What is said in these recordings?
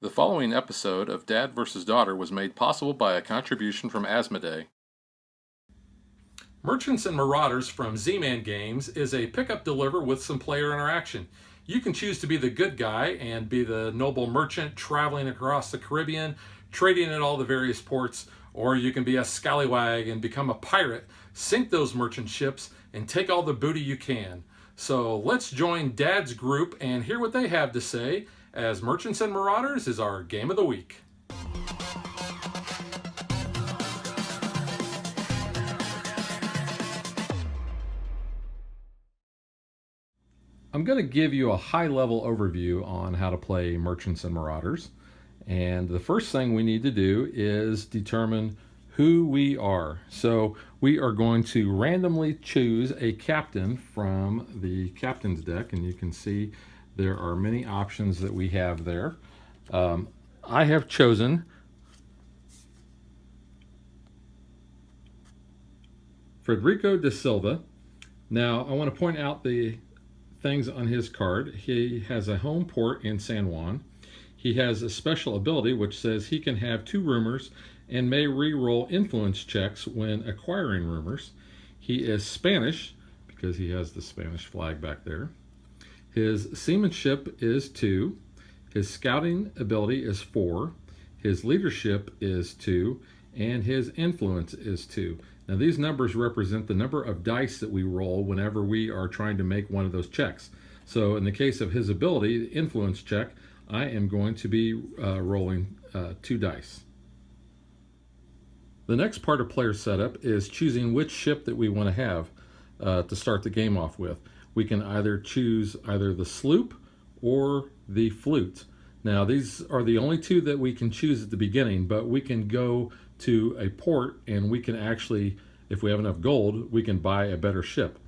The following episode of Dad vs. Daughter was made possible by a contribution from Asmodee. Merchants and Marauders from Z-Man Games is a pick-up-deliver with some player interaction. You can choose to be the good guy and be the noble merchant traveling across the Caribbean, trading at all the various ports, or you can be a scallywag and become a pirate, sink those merchant ships, and take all the booty you can. So let's join Dad's group and hear what they have to say, as Merchants and Marauders is our game of the week. I'm going to give you a high-level overview on how to play Merchants and Marauders. And the first thing we need to do is determine who we are. So we are going to randomly choose a captain from the captain's deck, and you can see there are many options that we have there. I have chosen Frederico da Silva. Now, I want to point out the things on his card. He has a home port in San Juan. He has a special ability which says he can have 2 rumors and may re-roll influence checks when acquiring rumors. He is Spanish because he has the Spanish flag back there. His seamanship is 2. His scouting ability is 4. His leadership is 2. And his influence is 2. Now these numbers represent the number of dice that we roll whenever we are trying to make one of those checks. So in the case of his ability, the influence check, I am going to be rolling 2 dice. The next part of player setup is choosing which ship that we want to have to start the game off with. We can either choose either the sloop or the flute. Now these are the only 2 that we can choose at the beginning, but we can go to a port and we can actually, if we have enough gold, we can buy a better ship.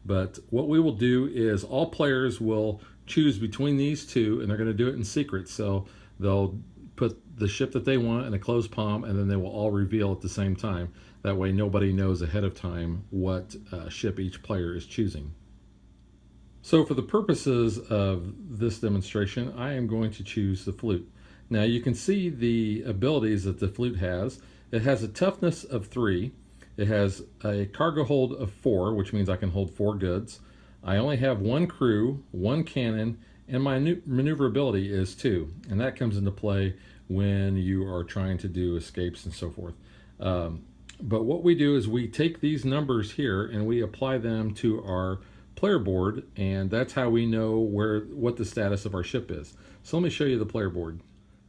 But what we will do is all players will choose between these 2, and they're going to do it in secret. So they'll put the ship that they want in a closed palm, and then they will all reveal at the same time. That way nobody knows ahead of time what ship each player is choosing. So for the purposes of this demonstration, I am going to choose the flute. Now you can see the abilities that the flute has. It has a toughness of 3. It has a cargo hold of 4, which means I can hold 4 goods. I only have 1 crew, 1 cannon, and my maneuverability is 2. And that comes into play when you are trying to do escapes and so forth. But what we do is we take these numbers here and we apply them to our player board, and that's how we know what the status of our ship is. So let me show you the player board.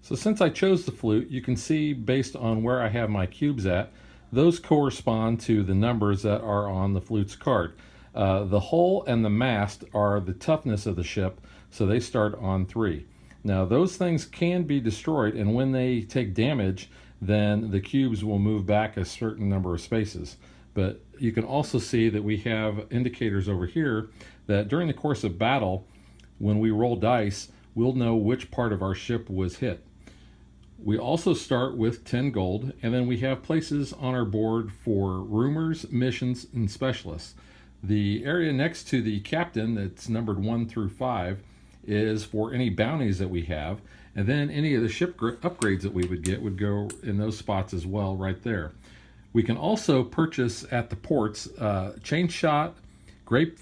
So since I chose the flute, you can see based on where I have my cubes at, those correspond to the numbers that are on the flute's card. The hull and the mast are the toughness of the ship, so they start on 3. Now those things can be destroyed, and when they take damage, then the cubes will move back a certain number of spaces. But you can also see that we have indicators over here that during the course of battle, when we roll dice, we'll know which part of our ship was hit. We also start with 10 gold, and then we have places on our board for rumors, missions, and specialists. The area next to the captain that's numbered 1 through 5 is for any bounties that we have, and then any of the ship upgrades that we would get would go in those spots as well right there. We can also purchase at the ports chain shot, grape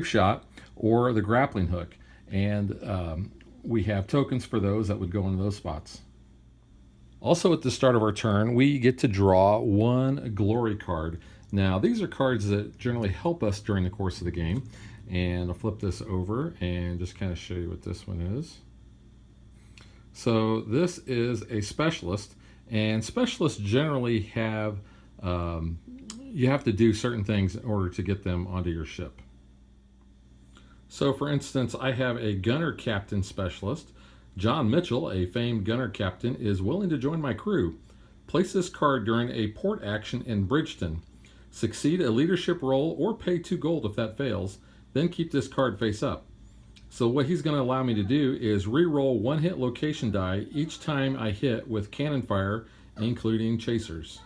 shot, or the grappling hook. And we have tokens for those that would go into those spots. Also at the start of our turn, we get to draw 1 glory card. Now these are cards that generally help us during the course of the game. And I'll flip this over and just kind of show you what this one is. So this is a specialist. And specialists generally have, you have to do certain things in order to get them onto your ship. So for instance, I have a gunner captain specialist. John Mitchell, a famed gunner captain, is willing to join my crew. Place this card during a port action in Bridgeton. Succeed a leadership roll or pay 2 gold if that fails, then keep this card face up. So what he's going to allow me to do is re-roll 1 hit location die each time I hit with cannon fire, including chasers.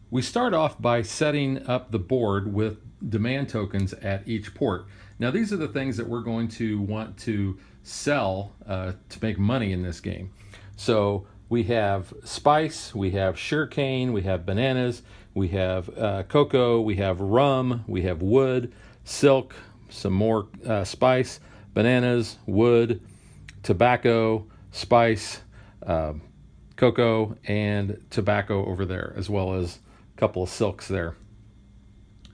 We start off by setting up the board with demand tokens at each port. Now these are the things that we're going to want to sell to make money in this game. So we have spice, we have sugarcane, we have bananas, we have cocoa, we have rum, we have wood, silk, some more spice, bananas, wood, tobacco, spice, cocoa, and tobacco over there, as well as a couple of silks there.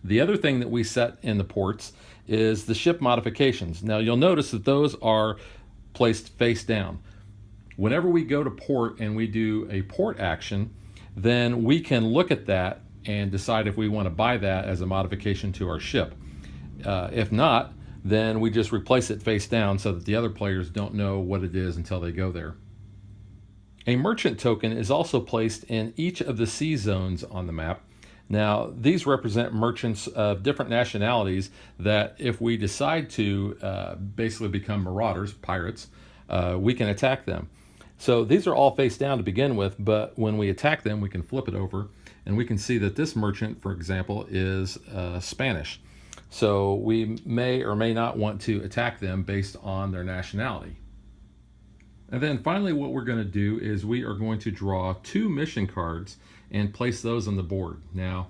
The other thing that we set in the ports is the ship modifications. Now you'll notice that those are placed face down. Whenever we go to port and we do a port action, then we can look at that and decide if we want to buy that as a modification to our ship. If not, then we just replace it face down so that the other players don't know what it is until they go there. A merchant token is also placed in each of the sea zones on the map. Now, these represent merchants of different nationalities that if we decide to basically become marauders, pirates, we can attack them. So these are all face down to begin with, but when we attack them, we can flip it over, and we can see that this merchant, for example, is Spanish. So we may or may not want to attack them based on their nationality. And then finally, what we're going to do is we are going to draw 2 mission cards and place those on the board. Now,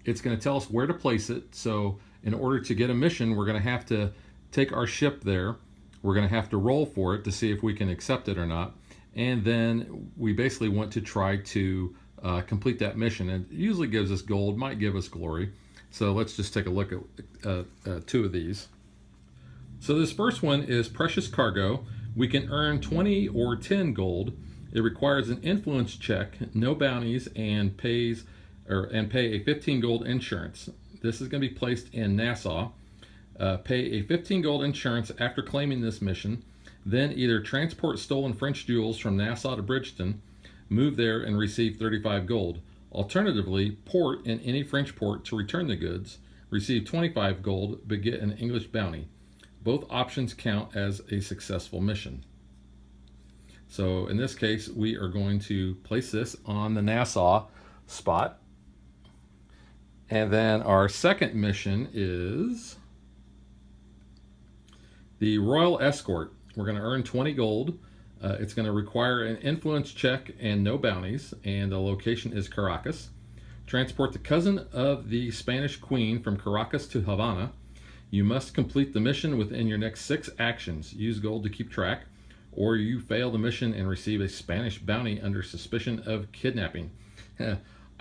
it's going to tell us where to place it. So in order to get a mission, we're going to have to take our ship there. We're going to have to roll for it to see if we can accept it or not. And then we basically want to try to complete that mission. It usually gives us gold, might give us glory. So let's just take a look at 2 of these. So this first one is Precious Cargo. We can earn 20 or 10 gold. It requires an influence check, no bounties, and pay a 15 gold insurance. This is going to be placed in Nassau. Pay a 15 gold insurance after claiming this mission. Then either transport stolen French jewels from Nassau to Bridgeton, move there and receive 35 gold. Alternatively, port in any French port to return the goods, receive 25 gold, but get an English bounty. Both options count as a successful mission. So in this case, we are going to place this on the Nassau spot. And then our second mission is the Royal Escort. We're going to earn 20 gold. It's going to require an influence check and no bounties, and the location is Caracas. Transport the cousin of the Spanish Queen from Caracas to Havana. You must complete the mission within your next 6 actions. Use gold to keep track, or you fail the mission and receive a Spanish bounty under suspicion of kidnapping.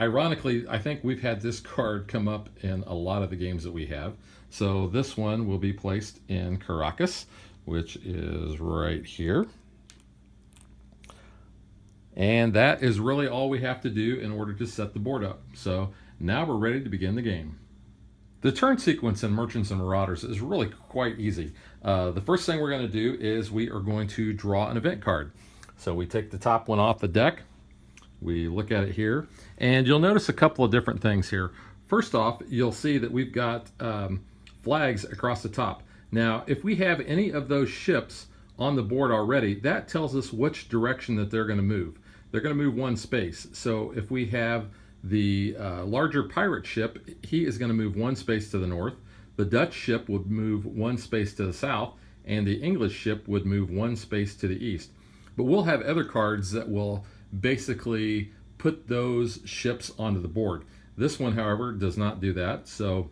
Ironically, I think we've had this card come up in a lot of the games that we have. So this one will be placed in Caracas, which is right here. And that is really all we have to do in order to set the board up. So now we're ready to begin the game. The turn sequence in Merchants and Marauders is really quite easy. The first thing we're going to do is we are going to draw an event card. So we take the top one off the deck. We look at it here, and you'll notice a couple of different things here. First off, you'll see that we've got flags across the top. Now, if we have any of those ships on the board already, that tells us which direction that they're going to move. They're going to move 1 space. So if we have the larger pirate ship, he is going to move 1 space to the north. The Dutch ship would move 1 space to the south, and the English ship would move 1 space to the east. But we'll have other cards that will basically put those ships onto the board. This one, however, does not do that. So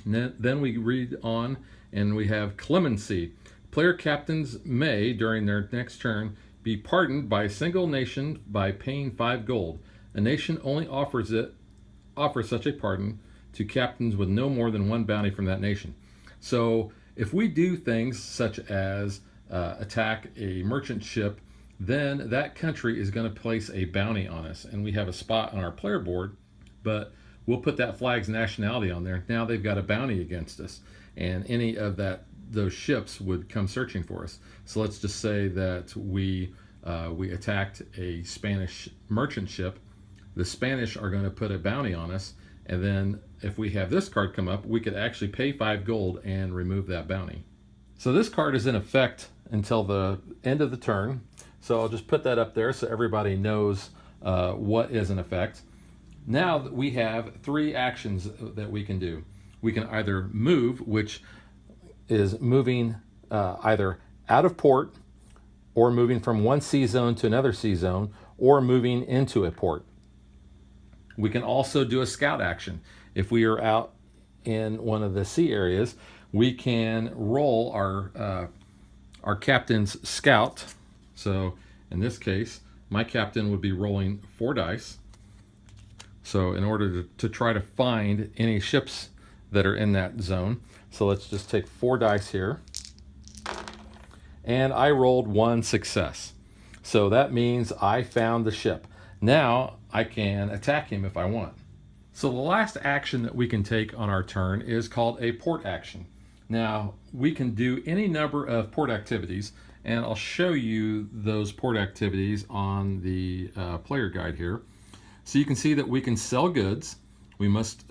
then we read on, and we have clemency. Player captains may, during their next turn, be pardoned by a single nation by paying 5 gold. A nation only offers such a pardon to captains with no more than 1 bounty from that nation. So if we do things such as attack a merchant ship, then that country is going to place a bounty on us, and we have a spot on our player board, but we'll put that flag's nationality on there. Now they've got a bounty against us, and any of those ships would come searching for us. So let's just say that we attacked a Spanish merchant ship. The Spanish are going to put a bounty on us, and then if we have this card come up, we could actually pay 5 gold and remove that bounty. So this card is in effect until the end of the turn. So I'll just put that up there so everybody knows what is in effect. Now we have 3 actions that we can do. We can either move, which is moving either out of port, or moving from one sea zone to another sea zone, or moving into a port. We can also do a scout action. If we are out in one of the sea areas, we can roll our captain's scout. So in this case, my captain would be rolling 4 dice. So in order to try to find any ships that are in that zone. So let's just take 4 dice here. And I rolled 1 success. So that means I found the ship. Now I can attack him if I want. So the last action that we can take on our turn is called a port action. Now we can do any number of port activities, and I'll show you those port activities on the player guide here. So you can see that we can sell goods. We must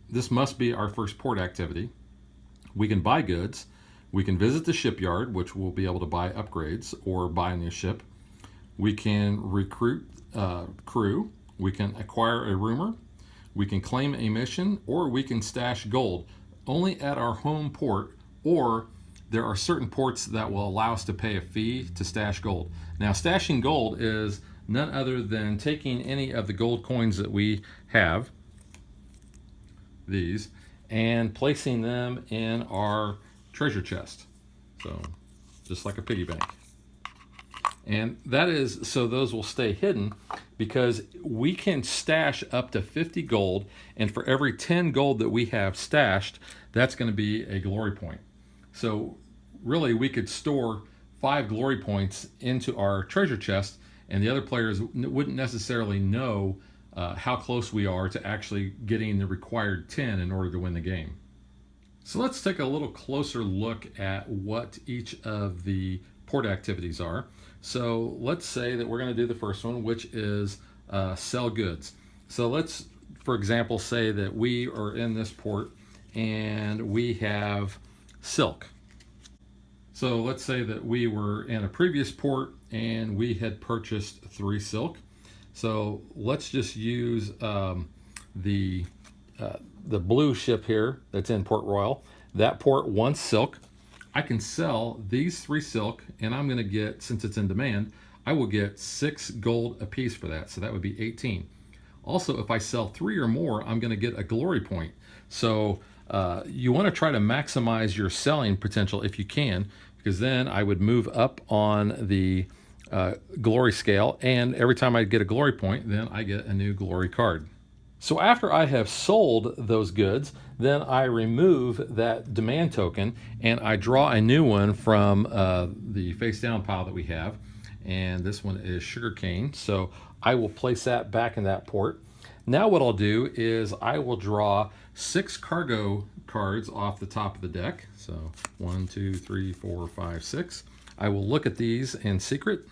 this must be our first port activity. We can buy goods. We can visit the shipyard, which we'll be able to buy upgrades or buy a new ship. We can recruit crew. We can acquire a rumor. We can claim a mission, or we can stash gold only at our home port, or there are certain ports that will allow us to pay a fee to stash gold. Now, stashing gold is none other than taking any of the gold coins that we have, these, and placing them in our treasure chest. So just like a piggy bank. And that is so those will stay hidden, because we can stash up to 50 gold, and for every 10 gold that we have stashed, that's going to be a glory point. So really we could store 5 glory points into our treasure chest, and the other players wouldn't necessarily know how close we are to actually getting the required 10 in order to win the game. So let's take a little closer look at what each of the port activities are. So let's say that we're going to do the first one, which is sell goods. So let's, for example, say that we are in this port and we have silk. So let's say that we were in a previous port and we had purchased 3 silk. So let's just use the blue ship here that's in Port Royal. That port wants silk. I can sell these 3 silk, and I'm going to get, since it's in demand, I will get 6 gold a piece for that. So that would be 18. Also, if I sell 3 or more, I'm going to get a glory point. So you want to try to maximize your selling potential if you can, because then I would move up on the glory scale, and every time I get a glory point, then I get a new glory card. So after I have sold those goods, then I remove that demand token and I draw a new one from the face down pile that we have. And this one is sugarcane. So I will place that back in that port. Now what I'll do is I will draw 6 cargo cards off the top of the deck. So 1, 2, 3, 4, 5, 6. I will look at these in secret.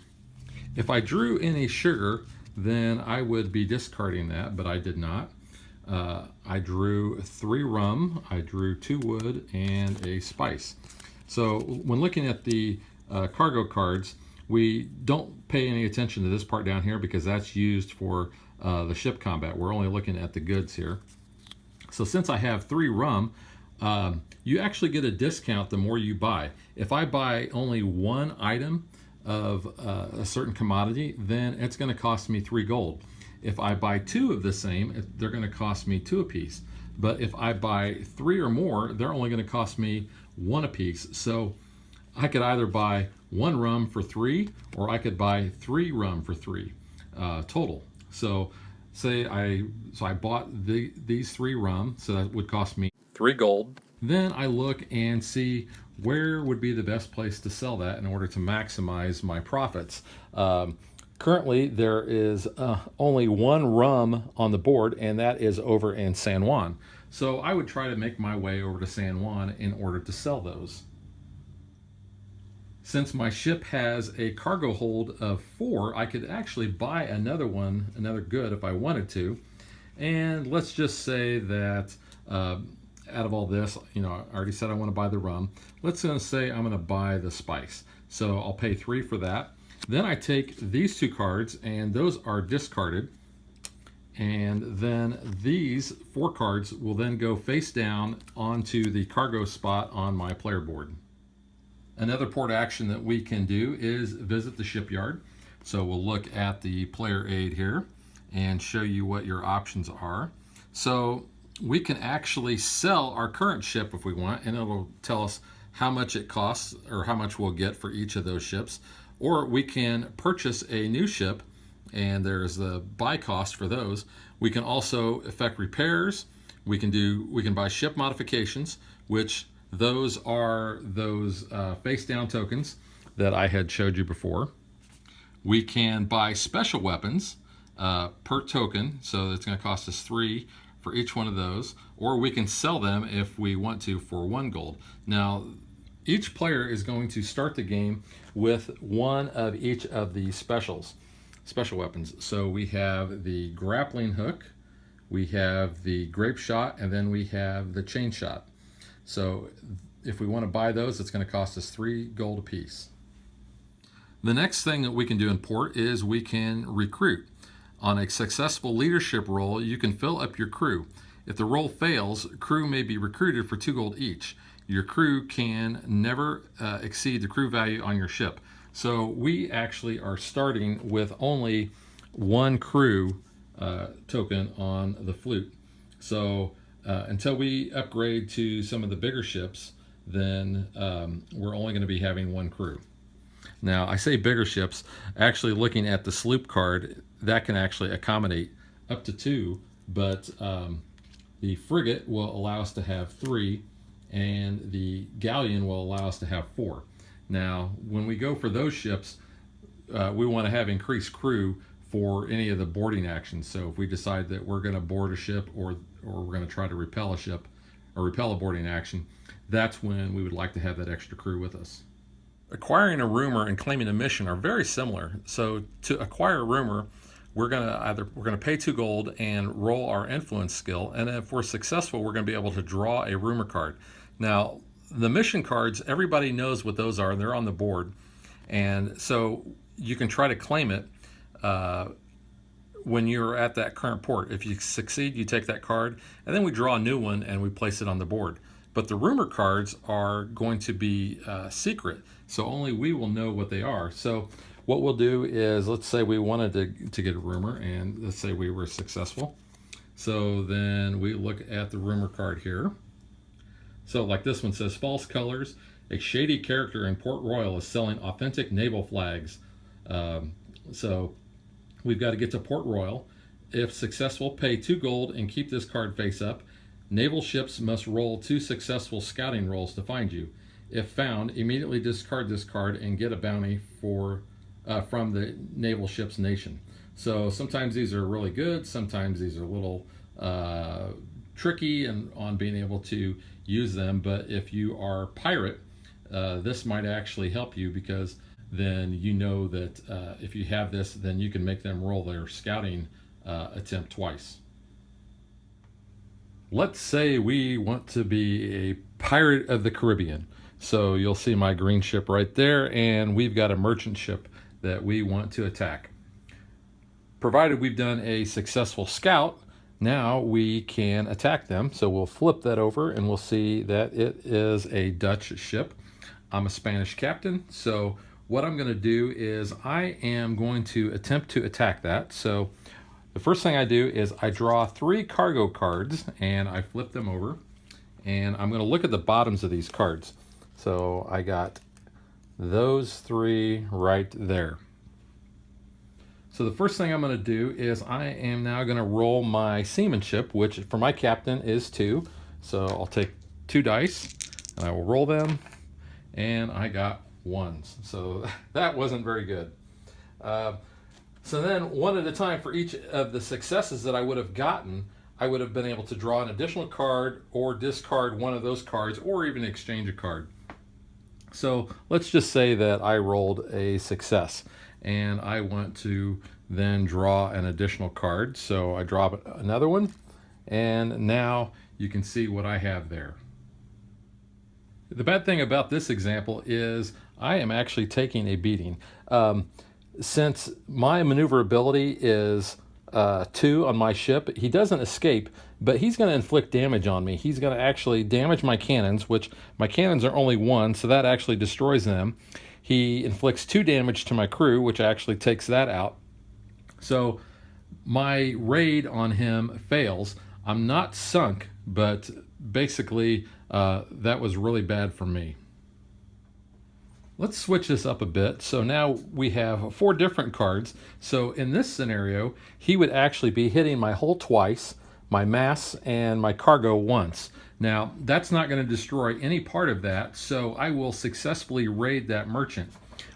If I drew any sugar, then I would be discarding that, but I did not. I drew 3 rum, I drew 2 wood, and a spice. So when looking at the cargo cards, we don't pay any attention to this part down here because that's used for the ship combat. We're only looking at the goods here. So since I have 3 rum, you actually get a discount the more you buy. If I buy only 1 item of a certain commodity, then it's going to cost me 3 gold. If I buy 2 of the same, they're going to cost me 2 apiece. But if I buy 3 or more, they're only going to cost me 1 apiece. So I could either buy 1 rum for 3, or I could buy 3 rum for 3 total. So say I bought these 3 rum, so that would cost me 3 gold. Then I look and see where would be the best place to sell that in order to maximize my profits. Currently, there is only 1 rum on the board, and that is over in San Juan. So I would try to make my way over to San Juan in order to sell those. Since my ship has a cargo hold of 4, I could actually buy another good if I wanted to. And let's just say that out of all this, I already said I want to buy the rum. Let's say I'm going to buy the spice. So I'll pay 3 for that. Then I take these 2 cards, and those are discarded. And then these 4 cards will then go face down onto the cargo spot on my player board. Another port action that we can do is visit the shipyard. So we'll look at the player aid here and show you what your options are. So we can actually sell our current ship if we want, and it'll tell us how much it costs or how much we'll get for each of those ships. Or we can purchase a new ship, and there's the buy cost for those. We can also effect repairs. We can buy ship modifications, which those are those face down tokens that I had showed you before. We can buy special weapons per token, so it's going to cost us 3 for each one of those, or we can sell them if we want to for 1 gold. Now, each player is going to start the game with one of each of the special weapons. So we have the grappling hook, we have the grape shot, and then we have the chain shot. So if we want to buy those, it's going to cost us 3 gold apiece. The next thing that we can do in port is we can recruit. On a successful leadership roll, you can fill up your crew. If the roll fails, crew may be recruited for 2 gold each. Your crew can never exceed the crew value on your ship. So we actually are starting with only 1 crew token on the flute. So until we upgrade to some of the bigger ships, then we're only going to be having 1 crew. Now, I say bigger ships, actually looking at the sloop card, that can actually accommodate up to 2, but the frigate will allow us to have 3, and the galleon will allow us to have 4. Now, when we go for those ships, we want to have increased crew for any of the boarding actions. So if we decide that we're going to board a ship or we're going to try to repel a ship or repel a boarding action, that's when we would like to have that extra crew with us. Acquiring a rumor and claiming a mission are very similar. So to acquire a rumor, we're going to pay 2 gold and roll our influence skill, and if we're successful, we're going to be able to draw a rumor card. Now, the mission cards, everybody knows what those are. They're on the board, and so you can try to claim it when you're at that current port. If you succeed, you take that card, and then we draw a new one and we place it on the board. But the rumor cards are going to be secret, so only we will know what they are. So what we'll do is, let's say we wanted to get a rumor, and let's say we were successful. So then we look at the rumor card here. So like this one says, false colors. A shady character in Port Royal is selling authentic naval flags. So we've got to get to Port Royal. If successful, pay 2 gold and keep this card face up. Naval ships must roll 2 successful scouting rolls to find you. If found, immediately discard this card and get a bounty from the naval ship's nation. So sometimes these are really good, sometimes these are a little tricky on being able to use them, but if you are pirate, this might actually help you, because then you know that if you have this, then you can make them roll their scouting attempt twice. Let's say we want to be a pirate of the Caribbean. So you'll see my green ship right there, and we've got a merchant ship that we want to attack. Provided we've done a successful scout, now we can attack them. So we'll flip that over and we'll see that it is a Dutch ship. I'm a Spanish captain, so what I'm going to do is I am going to attempt to attack that. So the first thing I do is I draw 3 cargo cards and I flip them over, and I'm going to look at the bottoms of these cards. So I got those 3 right there. So the first thing I'm going to do is I am now going to roll my seamanship, which for my captain is 2. So I'll take 2 dice and I will roll them, and I got 1s. So that wasn't very good. So then, one at a time, for each of the successes that I would have gotten, I would have been able to draw an additional card or discard one of those cards, or even exchange a card. So let's just say that I rolled a success and I want to then draw an additional card. So I draw another one, and now you can see what I have there. The bad thing about this example is I am actually taking a beating. Since my maneuverability is 2 on my ship, he doesn't escape but he's going to inflict damage on me. He's going to actually damage my cannons, which my cannons are only 1, so that actually destroys them. He inflicts 2 damage to my crew, which actually takes that out. So my raid on him fails. I'm not sunk, but basically that was really bad for me. Let's switch this up a bit. So now we have 4 different cards. So in this scenario, he would actually be hitting my hull twice, my mass, and my cargo once. Now, that's not going to destroy any part of that, so I will successfully raid that merchant.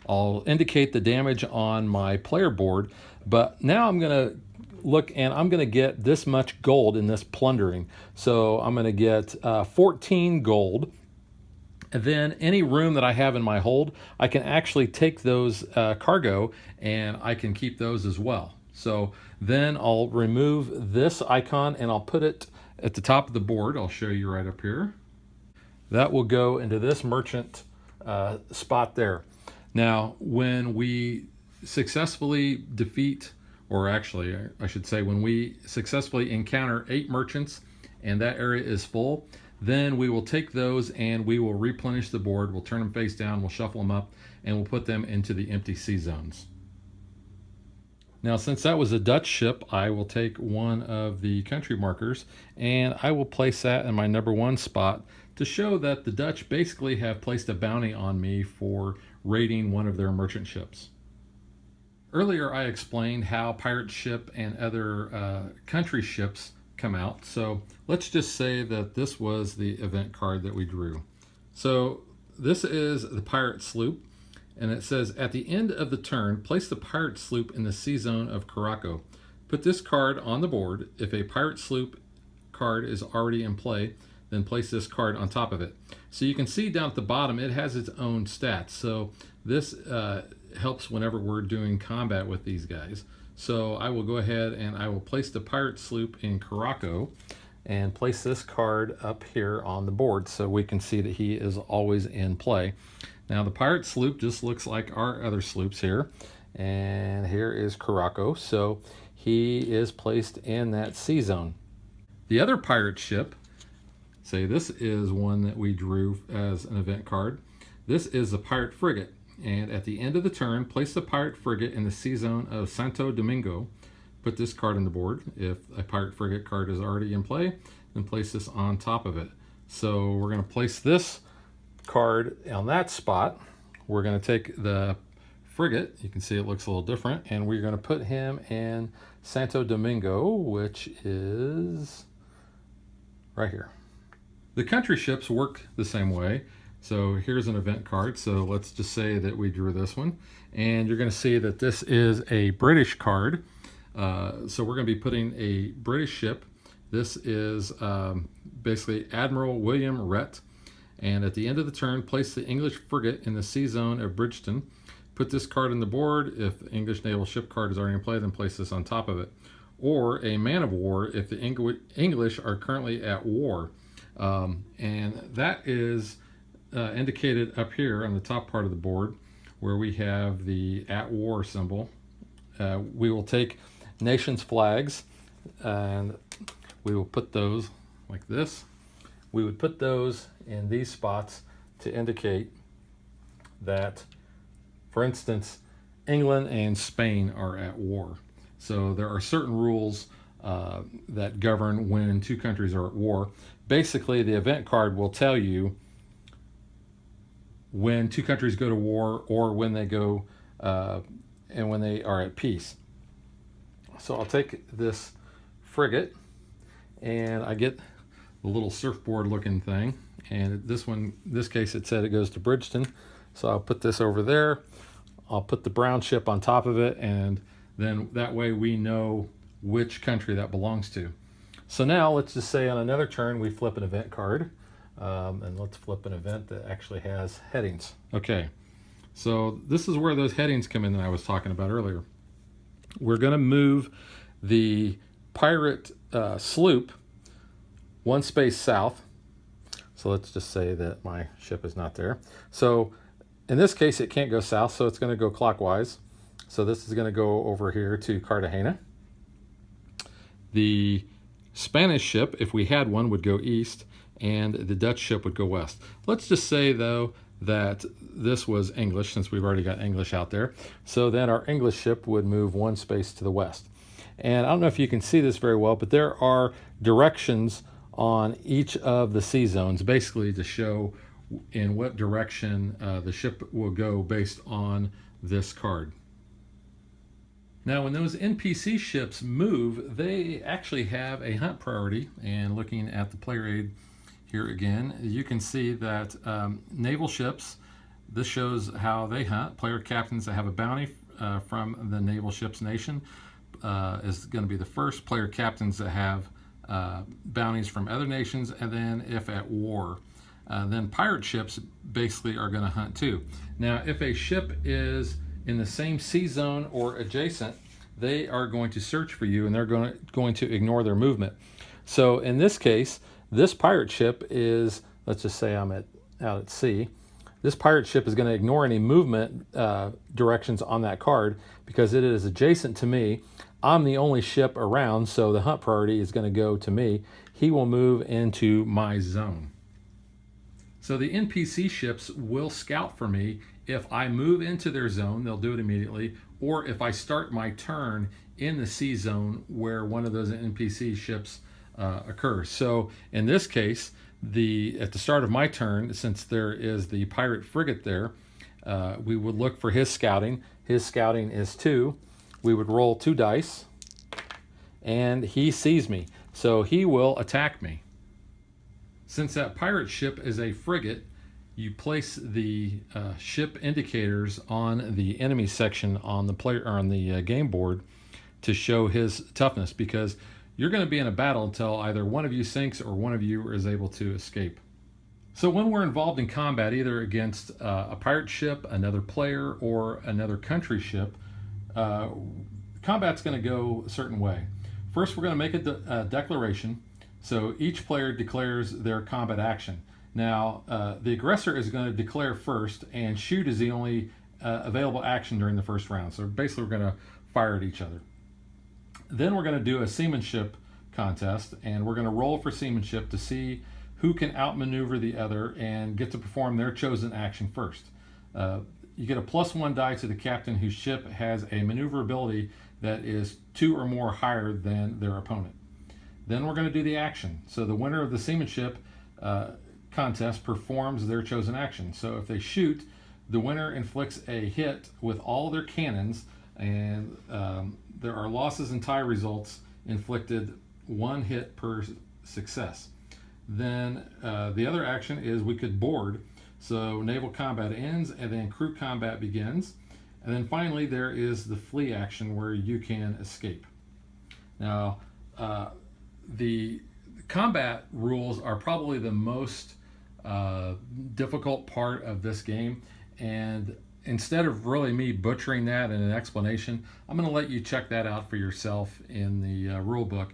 I'll indicate the damage on my player board, but now I'm going to look and I'm going to get this much gold in this plundering. So I'm going to get 14 gold. And then any room that I have in my hold, I can actually take those cargo and I can keep those as well. So then I'll remove this icon and I'll put it at the top of the board. I'll show you right up here. That will go into this merchant spot there. Now, when we successfully defeat, or actually I should say when we successfully encounter 8 merchants and that area is full, then we will take those and we will replenish the board. We'll turn them face down, we'll shuffle them up, and we'll put them into the empty sea zones. Now, since that was a Dutch ship, I will take one of the country markers and I will place that in my number 1 spot to show that the Dutch basically have placed a bounty on me for raiding one of their merchant ships. Earlier I explained how pirate ship and other country ships come out. So let's just say that this was the event card that we drew. So this is the pirate sloop, and it says at the end of the turn, place the pirate sloop in the sea zone of Caraco. Put this card on the board. If a pirate sloop card is already in play, then place this card on top of it. So you can see down at the bottom, it has its own stats. So this helps whenever we're doing combat with these guys. So I will go ahead and I will place the pirate sloop in Caraco and place this card up here on the board so we can see that he is always in play. Now the pirate sloop just looks like our other sloops here, and here is Caraco, so he is placed in that sea zone. The other pirate ship, say this is one that we drew as an event card. This is the pirate frigate. And at the end of the turn, place the pirate frigate in the sea zone of Santo Domingo. Put this card on the board. If a pirate frigate card is already in play, then place this on top of it. So we're going to place this card on that spot. We're going to take the frigate. You can see it looks a little different. And we're going to put him in Santo Domingo, which is right here. The country ships work the same way. So here's an event card. So let's just say that we drew this one. And you're going to see that this is a British card. So we're going to be putting a British ship. This is basically Admiral William Rhett. And at the end of the turn, place the English frigate in the sea zone of Bridgeton. Put this card on the board. If the English naval ship card is already in play, then place this on top of it. Or a man of war if the English are currently at war. And that is indicated up here on the top part of the board where we have the at war symbol. We will take nations flags and we will put those like this. We would put those in these spots to indicate that, for instance, England and Spain are at war. So there are certain rules that govern when 2 countries are at war. Basically, the event card will tell you when 2 countries go to war or when they go and when they are at peace. So I'll take this frigate and I get the little surfboard looking thing, and this one, in this case it said it goes to Bridgeton, so I'll put this over there. I'll put the brown ship on top of it, and then that way we know which country that belongs to. So now let's just say on another turn we flip an event card. And let's flip an event that actually has headings. Okay, so this is where those headings come in that I was talking about earlier. We're going to move the pirate sloop 1 space south. So let's just say that my ship is not there. So in this case, it can't go south, so it's going to go clockwise. So this is going to go over here to Cartagena. The Spanish ship, if we had one, would go east, and the Dutch ship would go west. Let's just say, though, that this was English, since we've already got English out there. So then our English ship would move one space to the west. And I don't know if you can see this very well, but there are directions on each of the sea zones, basically to show in what direction the ship will go based on this card. Now, when those NPC ships move, they actually have a hunt priority. And looking at the player aid here again, you can see that naval ships, this shows how they hunt. Player captains that have a bounty from the naval ship's nation is going to be the first. Player captains that have bounties from other nations, and then if at war. Then pirate ships basically are going to hunt too. Now, if a ship is in the same sea zone or adjacent, they are going to search for you, and they're going to ignore their movement. So in this case, this pirate ship is, let's just say I'm out at sea. This pirate ship is going to ignore any movement directions on that card because it is adjacent to me. I'm the only ship around, so the hunt priority is going to go to me. He will move into my zone. So the NPC ships will scout for me. If I move into their zone, they'll do it immediately. Or if I start my turn in the sea zone where one of those NPC ships occurs. So in this case, at the start of my turn, since there is the pirate frigate there, we would look for his scouting. His scouting is 2. We would roll 2 dice, and he sees me. So he will attack me. Since that pirate ship is a frigate, you place the ship indicators on the enemy section on the game board to show his toughness, because you're going to be in a battle until either one of you sinks or one of you is able to escape. So when we're involved in combat, either against a pirate ship, another player, or another country ship, combat's going to go a certain way. First, we're going to make a declaration. So each player declares their combat action. Now, the aggressor is going to declare first, and shoot is the only available action during the first round. So basically, we're going to fire at each other. Then we're going to do a seamanship contest, and we're going to roll for seamanship to see who can outmaneuver the other and get to perform their chosen action first. You get a +1 die to the captain whose ship has a maneuverability that is 2 or more higher than their opponent. Then we're going to do the action. So the winner of the seamanship contest performs their chosen action. So if they shoot, the winner inflicts a hit with all their cannons, and there are losses and tie results inflicted 1 hit per success. Then the other action is we could board. So naval combat ends, and then crew combat begins. And then finally there is the flee action where you can escape. Now, the combat rules are probably the most difficult part of this game, and instead of really me butchering that in an explanation, I'm going to let you check that out for yourself in the rule book,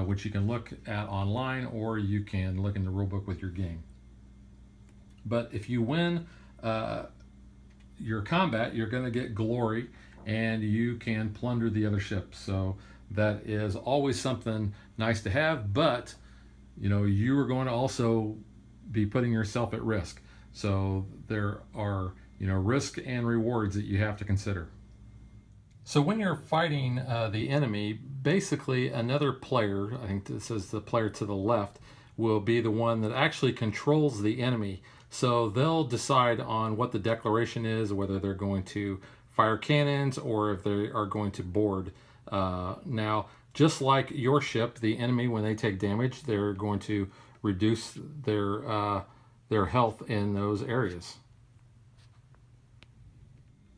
which you can look at online, or you can look in the rule book with your game. But if you win your combat, you're going to get glory, and you can plunder the other ships. So that is always something nice to have, but you are going to also be putting yourself at risk. So there are risk and rewards that you have to consider. So when you're fighting the enemy, basically another player, I think this is the player to the left, will be the one that actually controls the enemy. So they'll decide on what the declaration is, whether they're going to fire cannons or if they are going to board. Now, just like your ship, the enemy, when they take damage, they're going to reduce their health in those areas.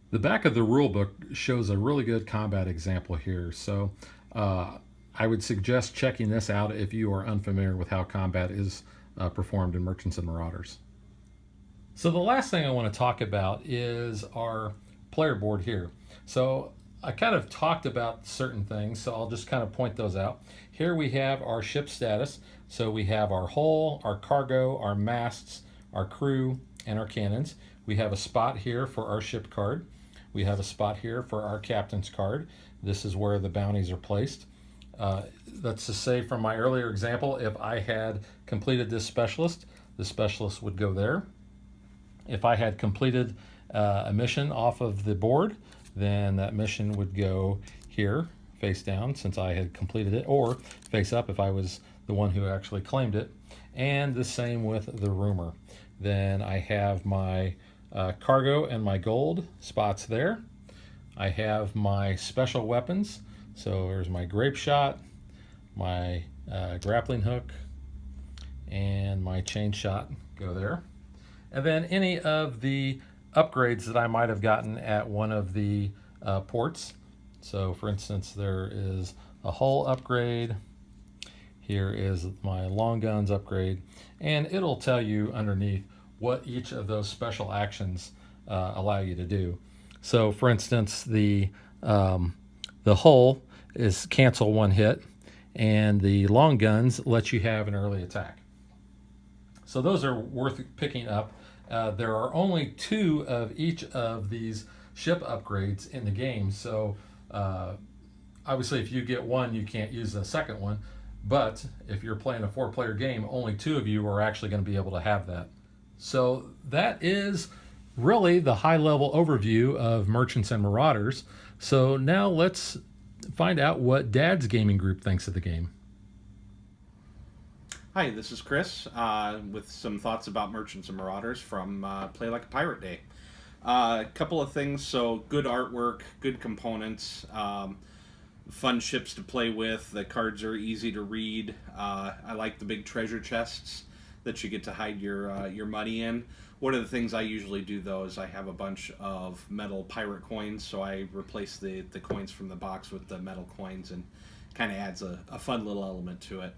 The back of the rule book shows a really good combat example here. So I would suggest checking this out if you are unfamiliar with how combat is performed in Merchants and Marauders. So the last thing I want to talk about is our player board here. So I kind of talked about certain things, so I'll just kind of point those out. Here we have our ship status. So we have our hull, our cargo, our masts, our crew, and our cannons. We have a spot here for our ship card. We have a spot here for our captain's card. This is where the bounties are placed. Let's just say from my earlier example, if I had completed this specialist, the specialist would go there. If I had completed a mission off of the board, then that mission would go here, face down, since I had completed it, or face up if I was the one who actually claimed it. And the same with the rumor. Then I have my cargo and my gold spots there. I have my special weapons. So there's my grape shot, my grappling hook, and my chain shot go there. And then any of the upgrades that I might have gotten at one of the ports. So for instance, there is a hull upgrade. Here is my long guns upgrade. And it'll tell you underneath what each of those special actions allow you to do. So for instance, the hull is cancel one hit, and the long guns let you have an early attack. So those are worth picking up. There are only 2 of each of these ship upgrades in the game, so obviously if you get one, you can't use the second one, but if you're playing a 4-player game, only 2 of you are actually going to be able to have that. So that is really the high-level overview of Merchants and Marauders. So now let's find out what Dad's gaming group thinks of the game. Hi, this is Chris with some thoughts about Merchants and Marauders from Play Like a Pirate Day. A couple of things. So, good artwork, good components, fun ships to play with. The cards are easy to read. I like the big treasure chests that you get to hide your money in. One of the things I usually do, though, is I have a bunch of metal pirate coins, so I replace the coins from the box with the metal coins, and kind of adds a fun little element to it.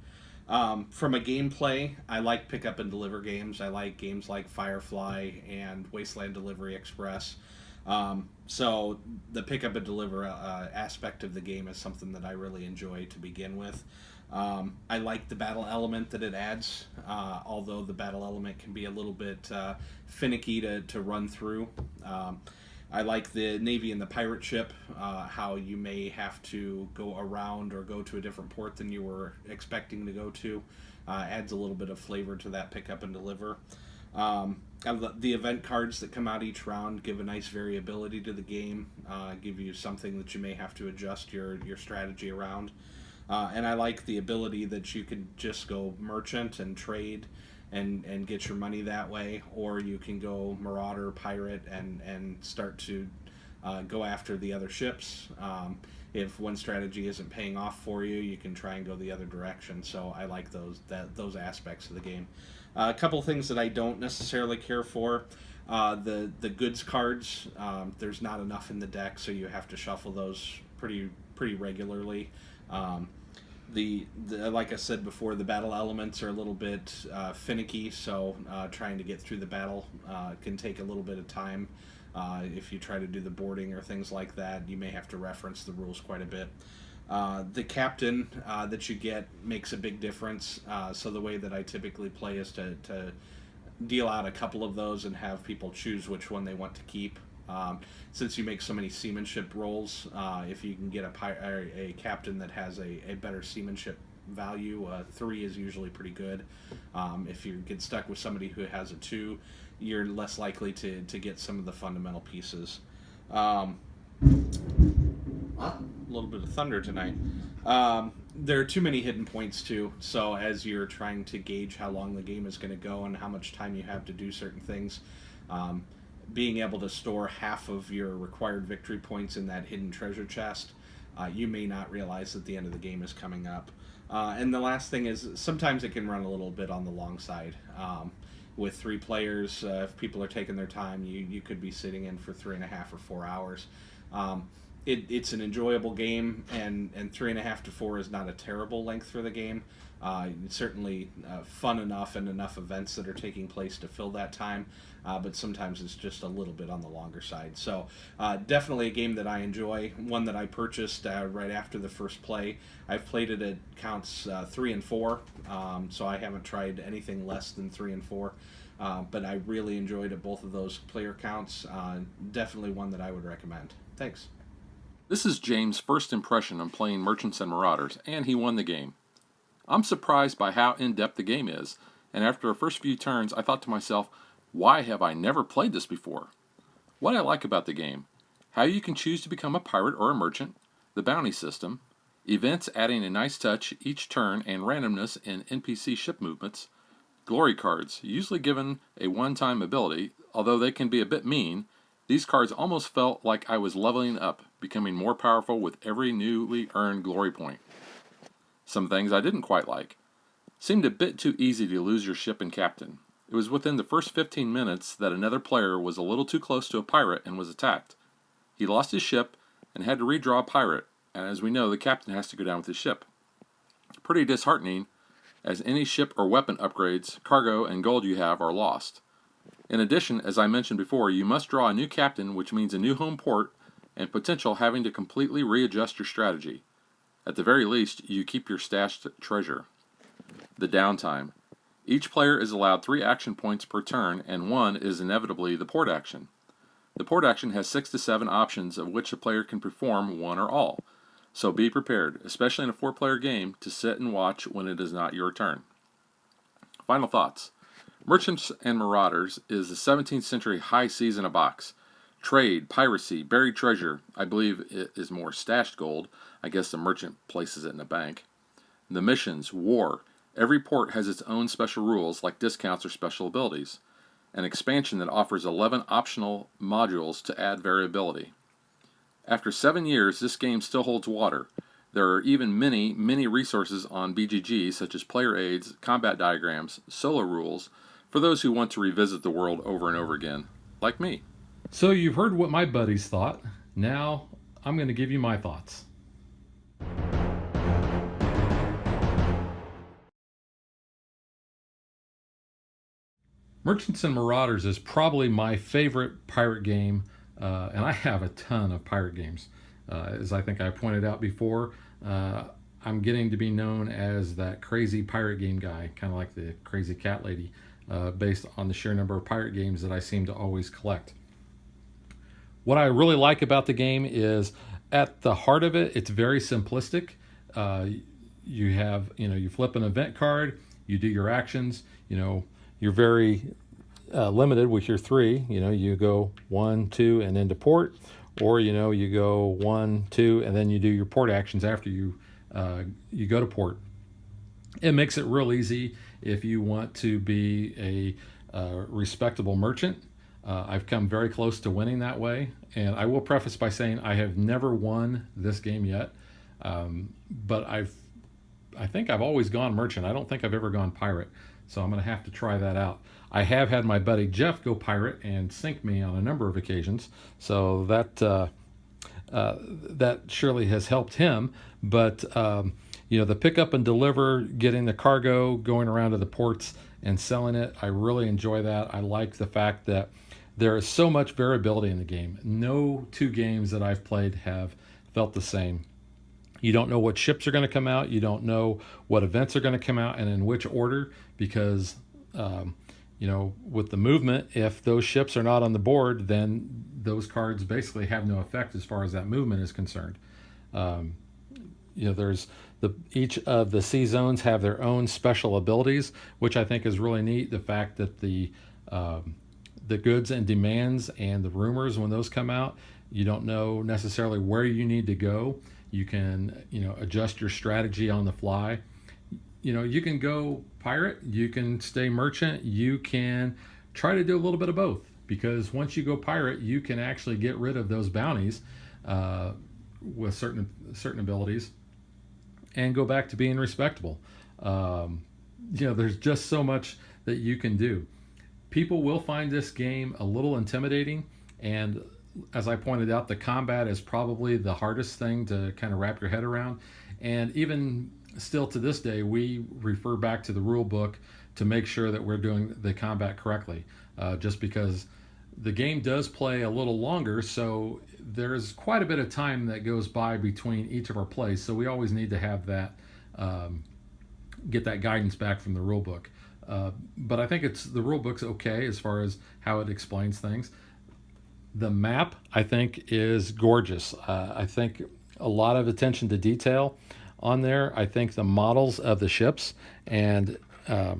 From a gameplay, I like pick up and deliver games. I like games like Firefly and Wasteland Delivery Express. So the pick up and deliver aspect of the game is something that I really enjoy to begin with. I like the battle element that it adds, although the battle element can be a little bit finicky to run through. I like the Navy and the pirate ship, how you may have to go around or go to a different port than you were expecting to go to. Adds a little bit of flavor to that pick up and deliver. The event cards that come out each round give a nice variability to the game, give you something that you may have to adjust your strategy around. And I like the ability that you can just go merchant and trade and get your money that way, or you can go marauder, pirate, and start to go after the other ships. If one strategy isn't paying off for you, you can try and go the other direction. So I like those aspects of the game. A couple things that I don't necessarily care for. The goods cards, there's not enough in the deck, so you have to shuffle those pretty regularly. Like I said before, the battle elements are a little bit finicky, so trying to get through the battle can take a little bit of time. If you try to do the boarding or things like that, you may have to reference the rules quite a bit. The captain that you get makes a big difference. So the way that I typically play is to deal out a couple of those and have people choose which one they want to keep. Since you make so many seamanship rolls, if you can get a captain that has a better seamanship value, 3 is usually pretty good. If you get stuck with somebody who has a 2, you're less likely to get some of the fundamental pieces. A little bit of thunder tonight. There are too many hidden points too, so as you're trying to gauge how long the game is going to go and how much time you have to do certain things, being able to store half of your required victory points in that hidden treasure chest, you may not realize that the end of the game is coming up. And the last thing is, sometimes it can run a little bit on the long side. With 3 players, if people are taking their time, you could be sitting in for 3.5 or 4 hours. It's an enjoyable game, and 3.5 to 4 is not a terrible length for the game. It's certainly fun enough and enough events that are taking place to fill that time, but sometimes it's just a little bit on the longer side. So definitely a game that I enjoy, one that I purchased right after the first play. I've played it at counts 3 and 4, so I haven't tried anything less than 3 and 4. But I really enjoyed it, both of those player counts. Definitely one that I would recommend. Thanks. This is James' first impression on playing Merchants and Marauders, and he won the game. I'm surprised by how in-depth the game is, and after the first few turns I thought to myself, why have I never played this before? What I like about the game: how you can choose to become a pirate or a merchant, the bounty system, events adding a nice touch each turn and randomness in NPC ship movements, glory cards, usually given a one-time ability, although they can be a bit mean. These cards almost felt like I was leveling up, becoming more powerful with every newly earned glory point. Some things I didn't quite like. Seemed a bit too easy to lose your ship and captain. It was within the first 15 minutes that another player was a little too close to a pirate and was attacked. He lost his ship and had to redraw a pirate, and as we know, the captain has to go down with his ship. Pretty disheartening, as any ship or weapon upgrades, cargo, and gold you have are lost. In addition, as I mentioned before, you must draw a new captain, which means a new home port and potential having to completely readjust your strategy. At the very least, you keep your stashed treasure. The downtime. Each player is allowed 3 action points per turn, and one is inevitably the port action. The port action has 6 to 7 options, of which a player can perform one or all. So be prepared, especially in a 4-player game, to sit and watch when it is not your turn. Final thoughts. Merchants and Marauders is the 17th century high seas in a box. Trade, piracy, buried treasure. I believe it is more stashed gold. I guess the merchant places it in a bank. The missions, war. Every port has its own special rules, like discounts or special abilities. An expansion that offers 11 optional modules to add variability. After 7 years, this game still holds water. There are even many resources on BGG, such as player aids, combat diagrams, solo rules, for those who want to revisit the world over and over again, like me. So you've heard what my buddies thought. Now I'm going to give you my thoughts. Merchants and Marauders is probably my favorite pirate game, and I have a ton of pirate games. As I think I pointed out before, I'm getting to be known as that crazy pirate game guy, kind of like the crazy cat lady, based on the sheer number of pirate games that I seem to always collect. What I really like about the game is, at the heart of it, it's very simplistic. You have, you flip an event card, you do your actions, you're very limited with your 3. You go 1, 2, and into port, or you go 1, 2, and then you do your port actions after you go to port. It makes it real easy if you want to be a respectable merchant. I've come very close to winning that way, and I will preface by saying I have never won this game yet, but I think I've always gone merchant. I don't think I've ever gone pirate, so I'm going to have to try that out. I have had my buddy Jeff go pirate and sink me on a number of occasions, so that surely has helped him. But the pick up and deliver, getting the cargo, going around to the ports and selling it, I really enjoy that. I like the fact that there is so much variability in the game. No 2 games that I've played have felt the same. You don't know what ships are going to come out. You don't know what events are going to come out and in which order, because with the movement, if those ships are not on the board, then those cards basically have no effect as far as that movement is concerned. There's each of the sea zones have their own special abilities, which I think is really neat. The fact that the goods and demands and the rumors, when those come out, you don't know necessarily where you need to go. You can adjust your strategy on the fly. You can go pirate, you can stay merchant, you can try to do a little bit of both, because once you go pirate, you can actually get rid of those bounties with certain abilities and go back to being respectable. There's just so much that you can do. People will find this game a little intimidating, and as I pointed out, the combat is probably the hardest thing to kind of wrap your head around. And even still to this day, we refer back to the rule book to make sure that we're doing the combat correctly, just because the game does play a little longer, so there's quite a bit of time that goes by between each of our plays, so we always need to have that, get that guidance back from the rule book. But I think the rule book's okay as far as how it explains things. The map, I think, is gorgeous. I think a lot of attention to detail on there. I think the models of the ships, and I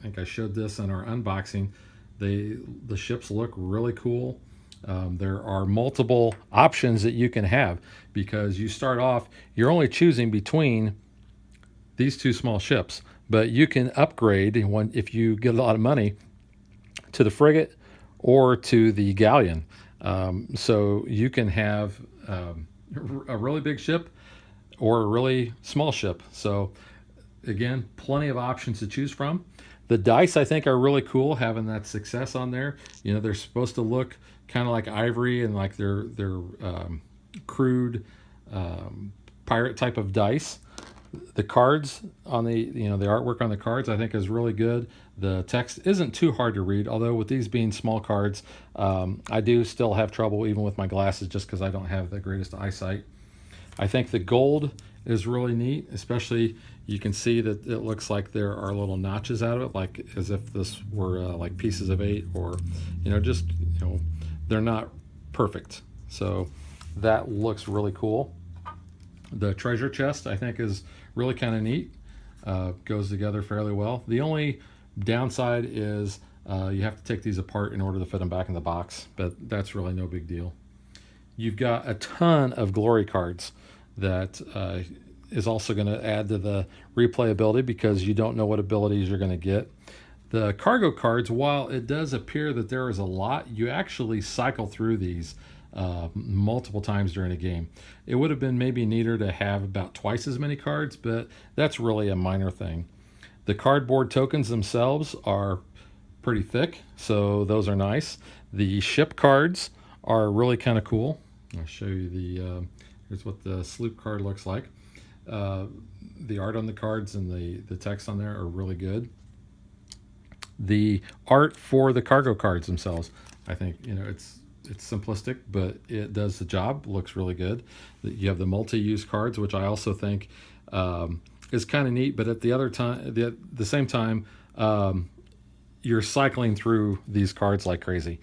think I showed this in our unboxing. The ships look really cool. There are multiple options that you can have because you start off, you're only choosing between these two small ships, but you can upgrade if you get a lot of money to the frigate or to the galleon. So you can have a really big ship or a really small ship. So again, plenty of options to choose from. The dice, I think, are really cool having that success on there. They're supposed to look kind of like ivory and like they're crude pirate type of dice. The cards on the artwork on the cards, I think, is really good. The text isn't too hard to read, although with these being small cards, I do still have trouble even with my glasses just because I don't have the greatest eyesight. I think the gold is really neat, especially you can see that it looks like there are little notches out of it, like as if this were like pieces of 8 or, just, they're not perfect. So that looks really cool. The treasure chest, I think, is really kind of neat. Goes together fairly well. The only downside is you have to take these apart in order to fit them back in the box, but that's really no big deal. You've got a ton of glory cards that is also going to add to the replayability because you don't know what abilities you're going to get. The cargo cards, while it does appear that there is a lot, you actually cycle through these multiple times during a game. It would have been maybe neater to have about twice as many cards, but that's really a minor thing. The cardboard tokens themselves are pretty thick, so those are nice. The ship cards are really kind of cool. I'll show you here's what the sloop card looks like. The art on the cards and the text on there are really good. The art for the cargo cards themselves, I think, it's simplistic, but it does the job. Looks really good. You have the multi-use cards, which I also think is kind of neat, but at the same time, you're cycling through these cards like crazy.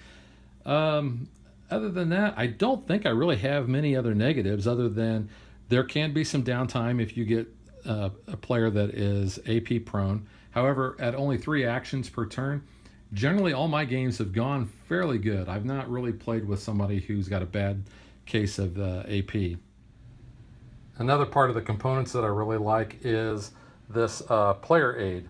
Other than that, I don't think I really have many other negatives other than there can be some downtime if you get a player that is AP prone. However, at only 3 actions per turn, generally all my games have gone fairly good. I've not really played with somebody who's got a bad case of AP. Another part of the components that I really like is this player aid.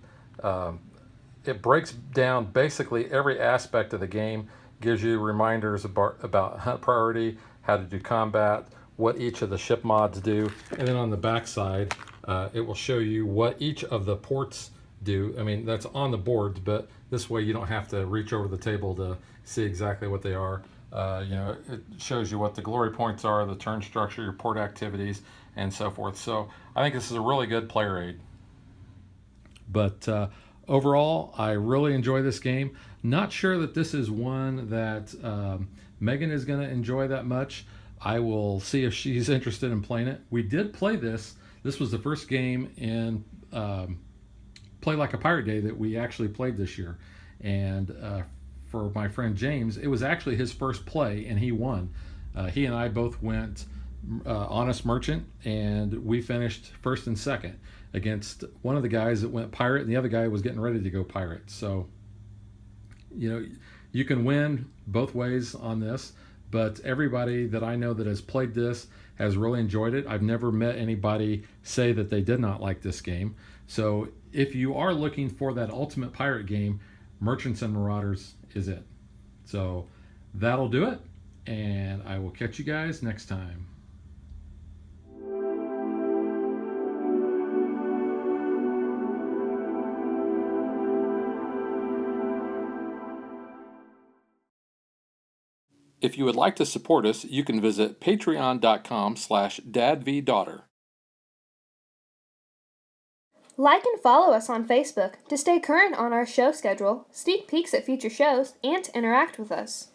It breaks down basically every aspect of the game, gives you reminders about hunt priority, how to do combat, what each of the ship mods do, and then on the back side, it will show you what each of the ports do. I mean, that's on the board, but this way you don't have to reach over the table to see exactly what they are. It shows you what the glory points are, the turn structure, your port activities, and so forth. So I think this is a really good player aid. But overall, I really enjoy this game. Not sure that this is one that Megan is going to enjoy that much. I will see if she's interested in playing it. We did play this. This was the first game in Play Like a Pirate Day that we actually played this year. And for my friend James, it was actually his first play, and he won. He and I both went Honest Merchant, and we finished first and second against one of the guys that went pirate, and the other guy was getting ready to go pirate. So, you can win both ways on this, but everybody that I know that has played this has really enjoyed it. I've never met anybody say that they did not like this game. So if you are looking for that ultimate pirate game, Merchants and Marauders is it. So that'll do it, and I will catch you guys next time. If you would like to support us, you can visit patreon.com/dadvdaughter. Like and follow us on Facebook to stay current on our show schedule, sneak peeks at future shows, and to interact with us.